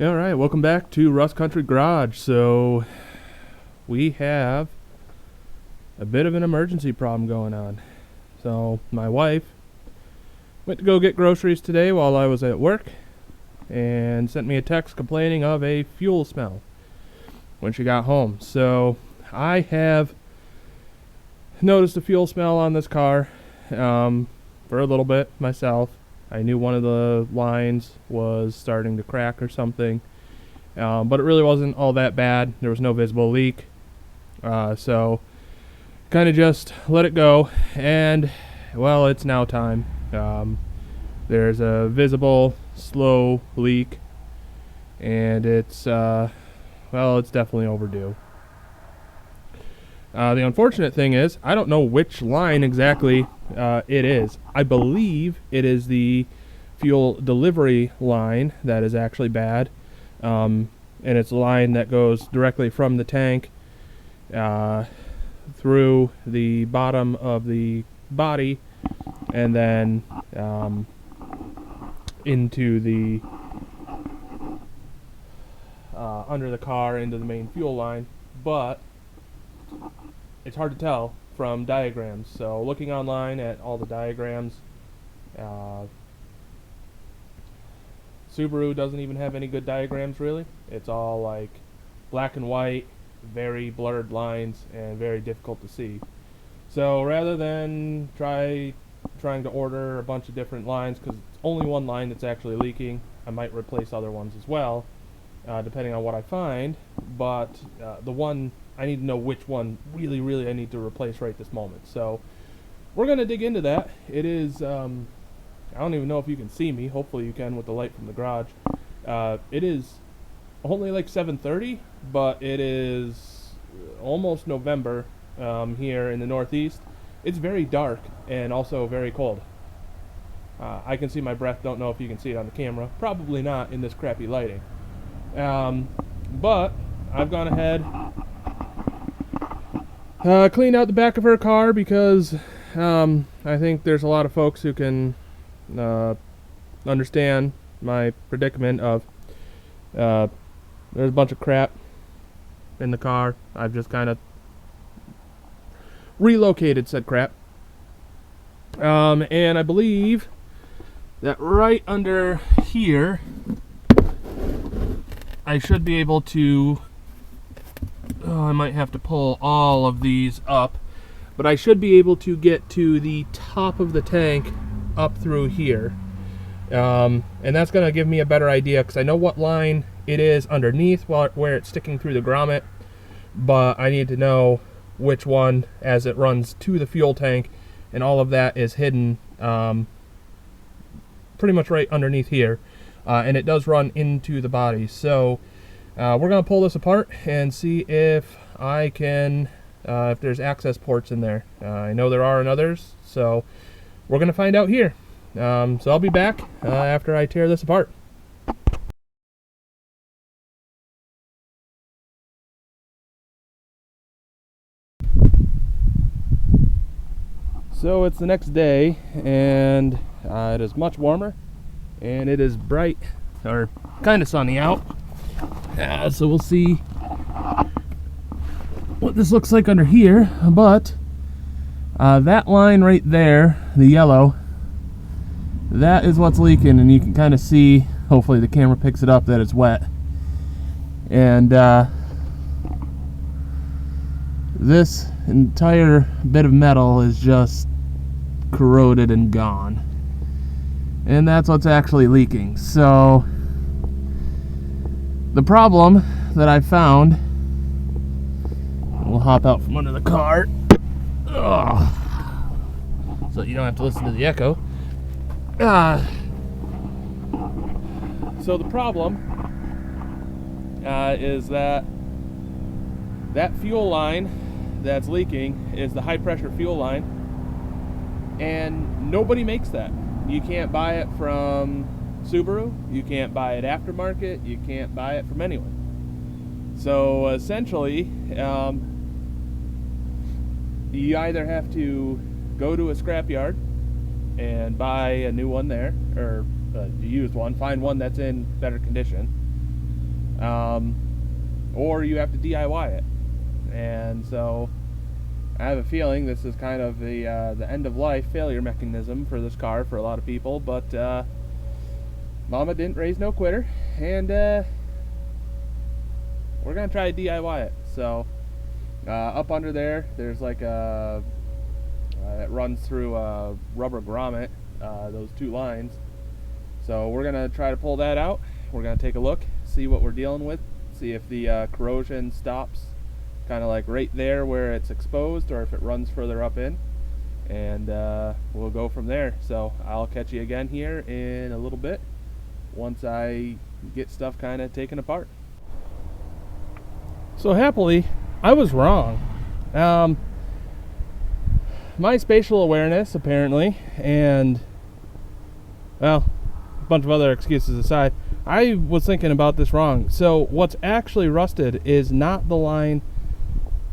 All right, welcome back to Rust Country Garage. So we have a bit of an emergency problem going on. So my wife went to go get groceries today while I was at work and sent me a text complaining of a fuel smell when she got home. So I have noticed a fuel smell on this car for a little bit myself. I knew one of the lines was starting to crack or something, but it really wasn't all that bad. There was no visible leak, so kind of just let it go. And well, it's now time. There's a visible slow leak, and it's definitely overdue. The unfortunate thing is, I don't know which line exactly it is. I believe it is the fuel delivery line that is actually bad. And it's a line that goes directly from the tank through the bottom of the body and then into the under the car into the main fuel line. But it's hard to tell from diagrams. So looking online at all the diagrams, Subaru doesn't even have any good diagrams really. It's all like black and white, very blurred lines, and very difficult to see. So rather than trying to order a bunch of different lines, because it's only one line that's actually leaking, I might replace other ones as well, depending on what I find. But the one I need to know which one really I need to replace right this moment. So we're going to dig into that. It is, I don't even know if you can see me. Hopefully you can with the light from the garage. It is only like 7:30, but it is almost November here in the Northeast. It's very dark and also very cold. I can see my breath. Don't know if you can see it on the camera. Probably not in this crappy lighting. But I've gone ahead, cleaned out the back of her car because I think there's a lot of folks who can understand my predicament of there's a bunch of crap in the car. I've just kind of relocated said crap. And I believe that right under here I should be able to I might have to pull all of these up, but I should be able to get to the top of the tank up through here. And that's going to give me a better idea because I know what line it is underneath where it's sticking through the grommet, but I need to know which one as it runs to the fuel tank, and all of that is hidden pretty much right underneath here. And it does run into the body. So we're going to pull this apart and see if I can, if there's access ports in there. I know there are in others, so we're going to find out here. So I'll be back after I tear this apart. So it's the next day, and it is much warmer, and it is bright, or kind of sunny out. So we'll see what this looks like under here, but that line right there, the yellow, that is what's leaking, and you can kind of see, hopefully the camera picks it up, that it's wet. And this entire bit of metal is just corroded and gone. And that's what's actually leaking. So the problem that I found, we'll hop out from under the car, so you don't have to listen to the echo. So the problem is that fuel line that's leaking is the high pressure fuel line, and nobody makes that. You can't buy it from Subaru, you can't buy it aftermarket, you can't buy it from anyone. So essentially, you either have to go to a scrapyard and buy a new one there, or a used one, find one that's in better condition, or you have to DIY it. And so I have a feeling this is kind of the end of life failure mechanism for this car for a lot of people, but Mama didn't raise no quitter, and we're gonna try to DIY it. So up under there's like a that runs through a rubber grommet, those two lines. So we're gonna try to pull that out. We're gonna take a look, see what we're dealing with, see if the corrosion stops kind of like right there where it's exposed, or if it runs further up in, and we'll go from there. So I'll catch you again here in a little bit once I get stuff kind of taken apart. So happily, I was wrong. My spatial awareness, apparently, and, well, a bunch of other excuses aside, I was thinking about this wrong. So what's actually rusted is not the line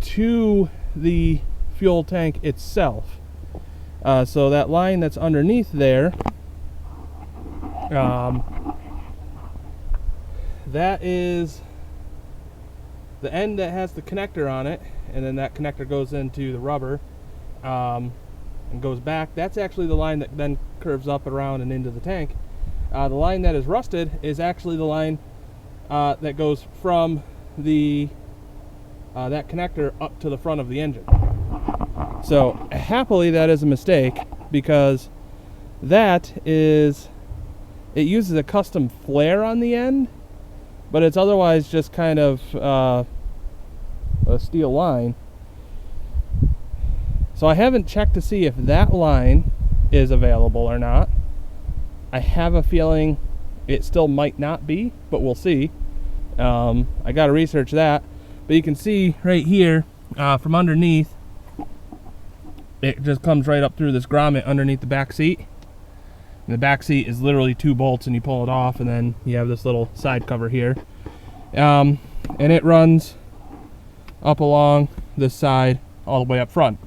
to the fuel tank itself. So that line that's underneath there, that is the end that has the connector on it, and then that connector goes into the rubber and goes back. That's actually the line that then curves up around and into the tank. The line that is rusted is actually the line that goes from the that connector up to the front of the engine. So happily that is a mistake, because it uses a custom flare on the end, but it's otherwise just kind of a steel line. So I haven't checked to see if that line is available or not. I have a feeling it still might not be, but we'll see. I got to research that. But you can see right here from underneath, it just comes right up through this grommet underneath the back seat. And the back seat is literally 2 bolts, and you pull it off, and then you have this little side cover here. And it runs up along this side all the way up front.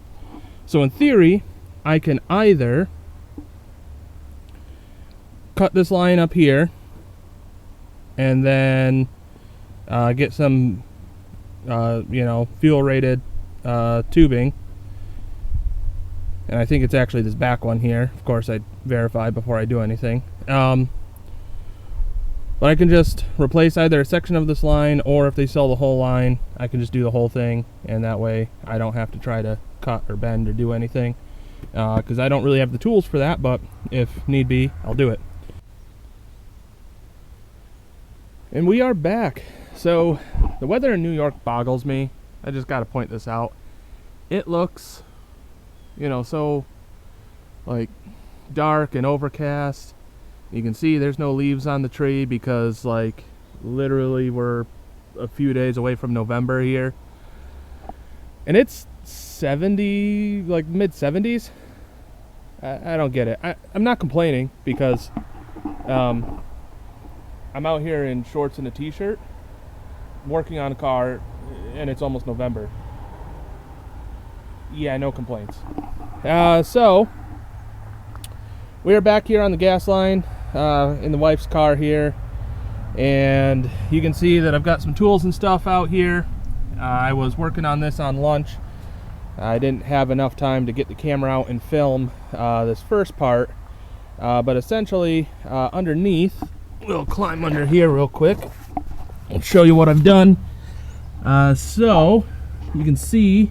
So in theory, I can either cut this line up here and then get some fuel rated tubing, and I think it's actually this back one here. Of course, I'd verify before I do anything. But I can just replace either a section of this line, or if they sell the whole line, I can just do the whole thing, and that way I don't have to try to cut or bend or do anything, because I don't really have the tools for that, but if need be, I'll do it. And we are back. So the weather in New York boggles me. I just got to point this out. It looks, so like dark and overcast. You can see there's no leaves on the tree because, like, literally we're a few days away from November here. And it's 70, like mid 70s. I don't get it. I'm not complaining, because I'm out here in shorts and a t-shirt working on a car, and it's almost November. Yeah, no complaints. So we are back here on the gas line in the wife's car here, and you can see that I've got some tools and stuff out here. I was working on this on lunch. I didn't have enough time to get the camera out and film this first part, but essentially underneath, we'll climb under here real quick. I'll show you what I've done. So you can see,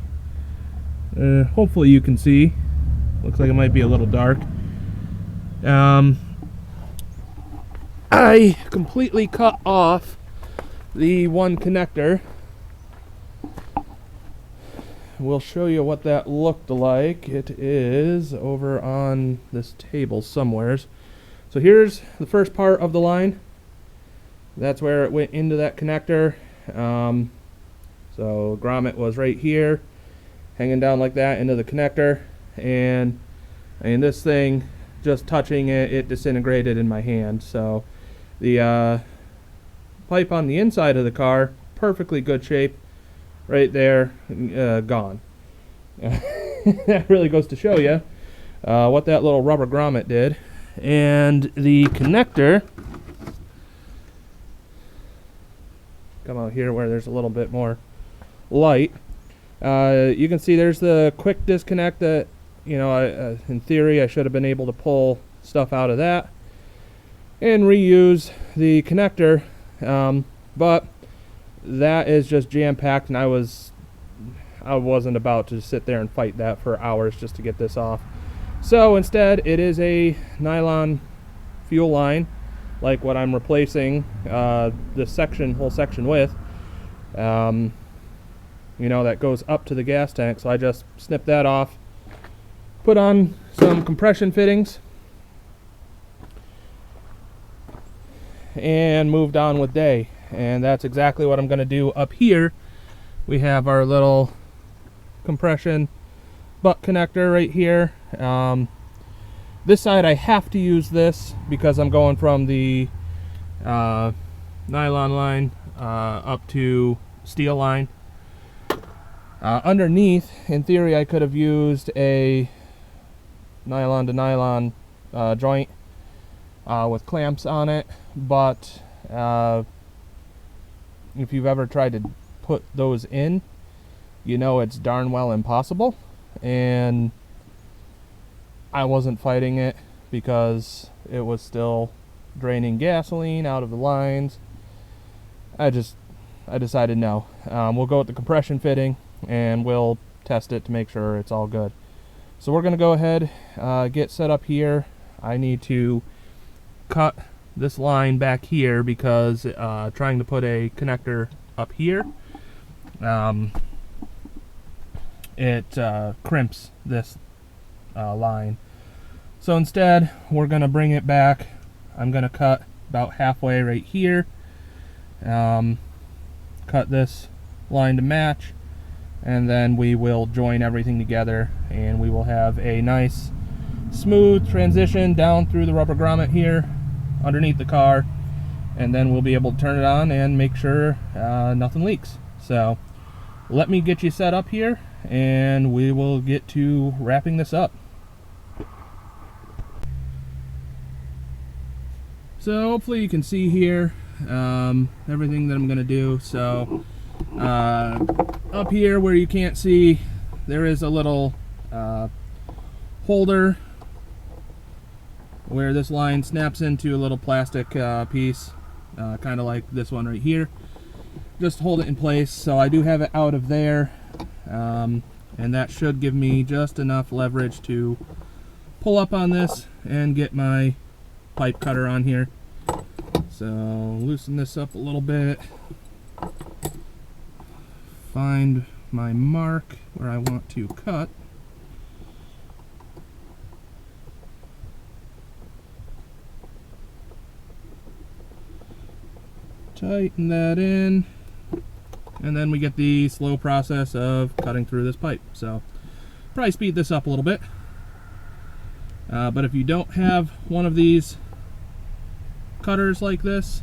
hopefully you can see, looks like it might be a little dark. I completely cut off the one connector. We'll show you what that looked like. It is over on this table somewheres. So here's the first part of the line. That's where it went into that connector. So grommet was right here, hanging down like that into the connector, and this thing, just touching it, it disintegrated in my hand. So the pipe on the inside of the car, perfectly good shape, right there, gone. That really goes to show you what that little rubber grommet did. And the connector come out here where there's a little bit more light. You can see there's the quick disconnect that, you know, in theory I should have been able to pull stuff out of that and reuse the connector, but that is just jam-packed, and I wasn't about to sit there and fight that for hours just to get this off. So instead, it is a nylon fuel line, like what I'm replacing this whole section with. You know, that goes up to the gas tank. So I just snipped that off, put on some compression fittings, and moved on with day. And that's exactly what I'm going to do up here. We have our little compression butt connector right here. This side I have to use this because I'm going from the nylon line up to steel line. Underneath, in theory, I could have used a nylon to nylon joint with clamps on it, but if you've ever tried to put those in, you know it's darn well impossible, and I wasn't fighting it because it was still draining gasoline out of the lines. I decided no. We'll go with the compression fitting and we'll test it to make sure it's all good. So we're going to go ahead, get set up here. I need to cut this line back here because trying to put a connector up here, it crimps this line. So instead, we're going to bring it back. I'm going to cut about halfway right here, cut this line to match, and then we will join everything together, and we will have a nice smooth transition down through the rubber grommet here underneath the car, and then we'll be able to turn it on and make sure nothing leaks. So let me get you set up here and we will get to wrapping this up. So hopefully you can see here everything that I'm going to do. So up here where you can't see, there is a little holder where this line snaps into a little plastic piece, kind of like this one right here. Just hold it in place. So I do have it out of there, and that should give me just enough leverage to pull up on this and get my pipe cutter on here. So loosen this up a little bit, find my mark where I want to cut, tighten that in, and then we get the slow process of cutting through this pipe. So probably speed this up a little bit, but if you don't have one of these cutters like this,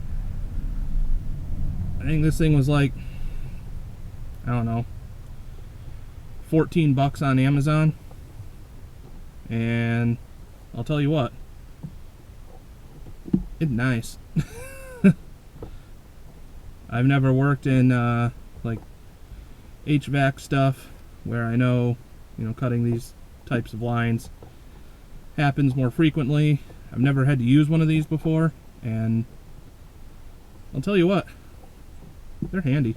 I think this thing was like, I don't know, 14 bucks on Amazon, and I'll tell you what, it's nice. I've never worked in like HVAC stuff where I know, you know, cutting these types of lines happens more frequently. I've never had to use one of these before, and I'll tell you what, they're handy.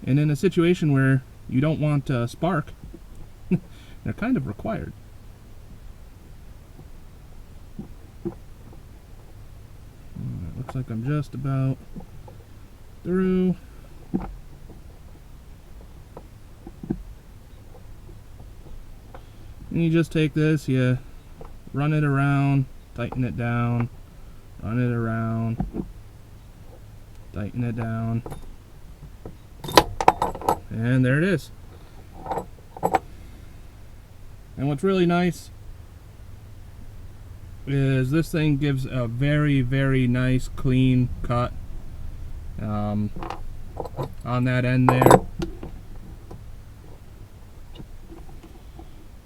And in a situation where you don't want spark, they're kind of required. Looks like I'm just about through. And you just take this, you run it around, tighten it down, run it around, tighten it down, and there it is. And what's really nice is this thing gives a very, very nice clean cut on that end there.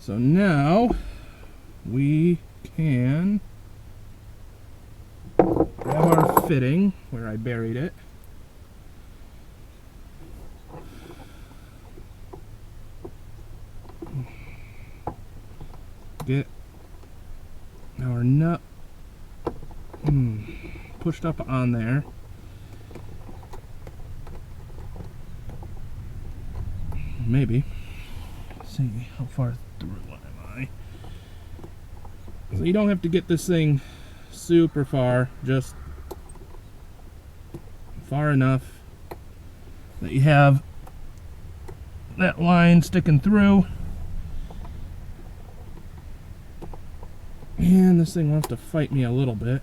So now we can grab our fitting where I buried it. Get our nut pushed up on there. Maybe. Let's see how far through am I. So you don't have to get this thing super far, just far enough that you have that line sticking through. And this thing wants to fight me a little bit.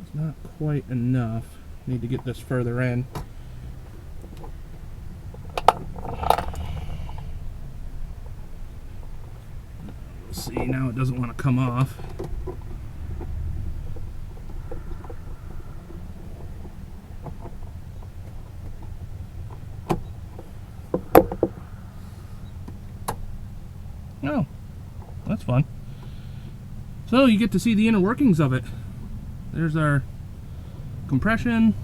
It's not quite enough. Need to get this further in. See, now it doesn't want to come off. Oh, that's fun. So you get to see the inner workings of it. There's our compression.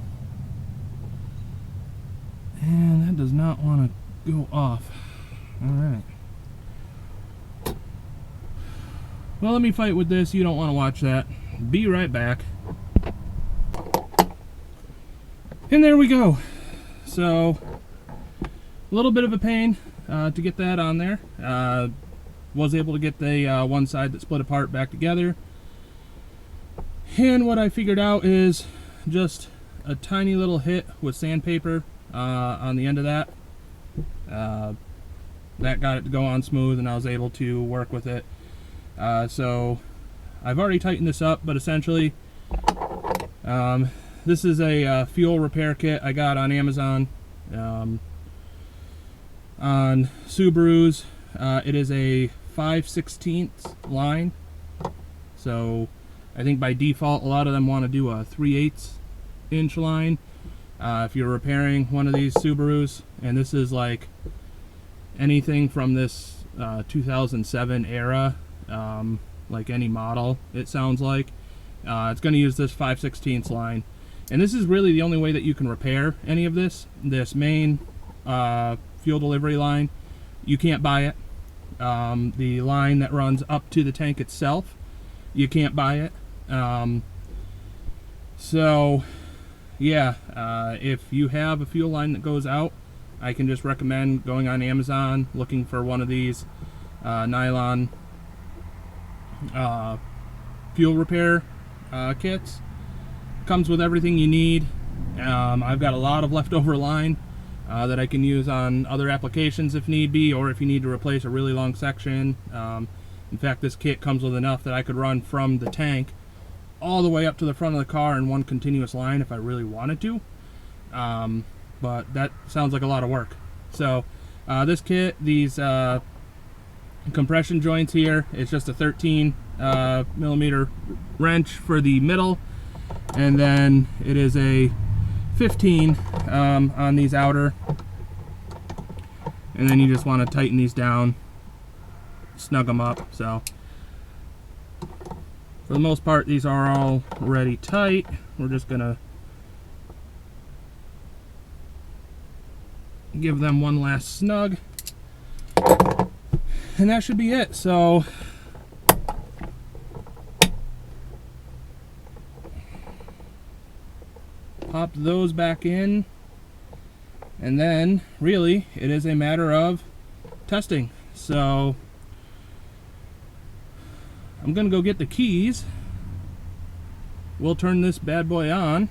And that does not want to go off. Alright. Well, let me fight with this. You don't want to watch that. Be right back. And there we go. So, a little bit of a pain to get that on there. Was able to get the one side that split apart back together. And what I figured out is just a tiny little hit with sandpaper on the end of that. That got it to go on smooth, and I was able to work with it. So I've already tightened this up, but essentially this is a fuel repair kit I got on Amazon. On Subarus, it is a 5/16 line, so I think by default a lot of them want to do a 3/8 inch line if you're repairing one of these Subarus, and this is like anything from this 2007 era, like any model it sounds like. It's going to use this 5/16 line, and this is really the only way that you can repair any of this main fuel delivery line. You can't buy it. The line that runs up to the tank itself, you can't buy it. So yeah, if you have a fuel line that goes out, I can just recommend going on Amazon, looking for one of these nylon fuel repair kits. Comes with everything you need. I've got a lot of leftover line that I can use on other applications if need be, or if you need to replace a really long section. In fact, this kit comes with enough that I could run from the tank all the way up to the front of the car in one continuous line if I really wanted to. But that sounds like a lot of work. So this kit, these compression joints here, it's just a 13 millimeter wrench for the middle, and then it is a 15 on these outer, and then you just want to tighten these down, snug them up. So for the most part, these are all already tight. We're just gonna give them one last snug, and that should be it. So pop those back in, and then really it is a matter of testing. So I'm gonna go get the keys. We'll turn this bad boy on,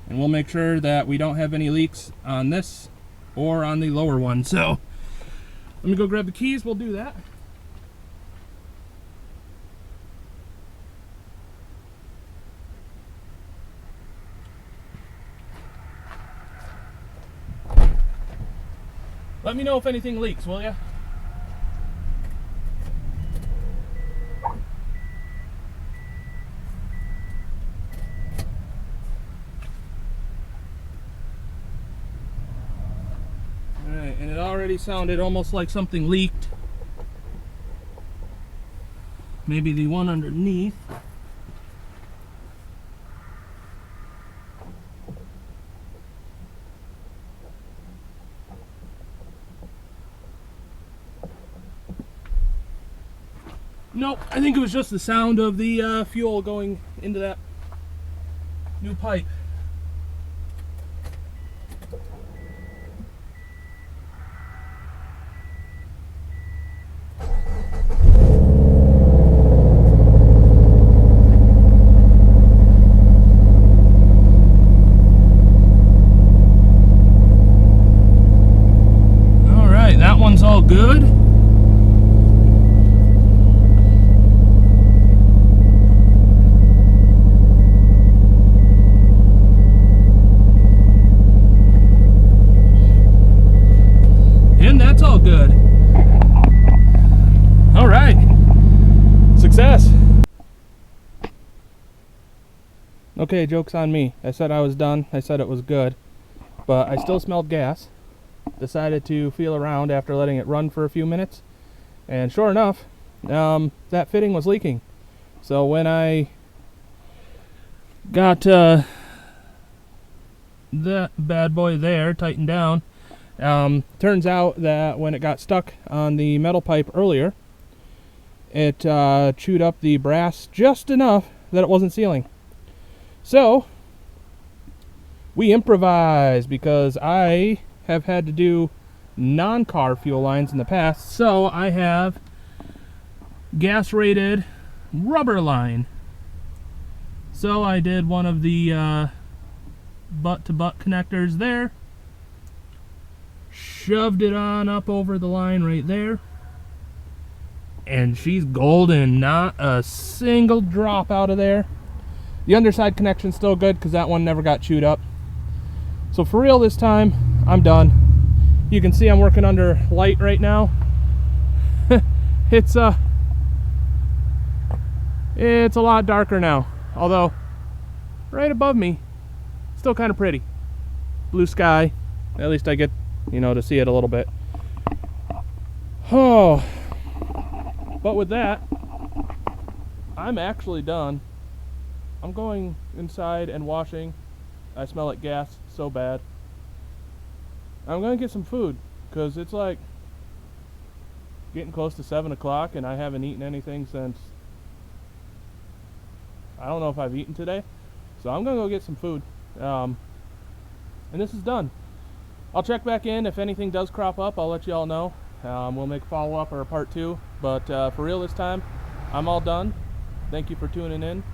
and we'll make sure that we don't have any leaks on this or on the lower one. So let me go grab the keys. We'll do that. Let me know if anything leaks, will ya? And it already sounded almost like something leaked. Maybe the one underneath. Nope, I think it was just the sound of the fuel going into that new pipe. All right, that one's all good. That's all good. All right. Success. Okay, joke's on me. I said I was done. I said it was good. But I still smelled gas. Decided to feel around after letting it run for a few minutes. And sure enough, that fitting was leaking. So when I got that bad boy there tightened down, turns out that when it got stuck on the metal pipe earlier, it chewed up the brass just enough that it wasn't sealing. So we improvised, because I have had to do non-car fuel lines in the past, so I have gas rated rubber line. So I did one of the butt-to-butt connectors there, shoved it on up over the line right there, and she's golden. Not a single drop out of there. The underside connection's still good because that one never got chewed up. So for real this time, I'm done. You can see I'm working under light right now. It's a lot darker now, although right above me, still kind of pretty. Blue sky. At least I get, to see it a little bit. Oh, but with that, I'm actually done. I'm going inside and washing. I smell like gas so bad. I'm going to get some food, because it's like getting close to 7 o'clock and I haven't eaten anything since, I don't know if I've eaten today. So I'm going to go get some food. And this is done. I'll check back in. If anything does crop up, I'll let you all know. We'll make follow-up or a part 2. But for real this time, I'm all done. Thank you for tuning in.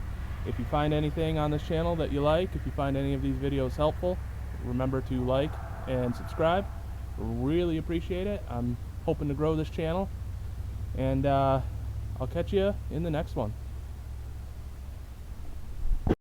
If you find anything on this channel that you like, if you find any of these videos helpful, remember to like and subscribe. Really appreciate it. I'm hoping to grow this channel. And I'll catch you in the next one.